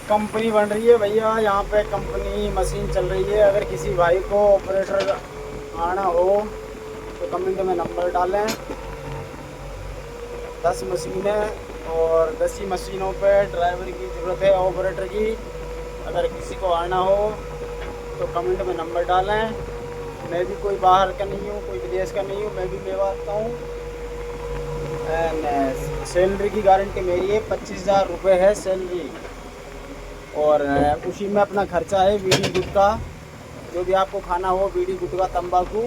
Company बन रही है भैया, यहाँ पे कंपनी मशीन चल रही है। अगर किसी भाई को ऑपरेटर आना हो तो कमेंट में नंबर डालें। 10 मशीनें और 10 ही मशीनों पे ड्राइवर की ज़रूरत है, ऑपरेटर की। अगर किसी को आना हो तो कमेंट में नंबर डालें। मैं भी कोई बाहर का नहीं हूँ, कोई विदेश का नहीं हूँ, मैं भी मेवात का हूँ। एंड सैलरी की गारंटी मेरी है, 25,000 रुपये है सैलरी। और उसी में अपना खर्चा है बीड़ी गुटखा, जो भी आपको खाना हो, बीड़ी गुटखा तंबाकू,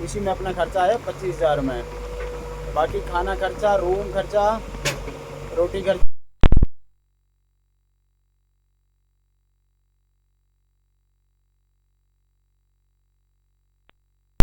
उसी में अपना खर्चा है 25,000 में। बाकी खाना खर्चा, रूम खर्चा, रोटी खर्चा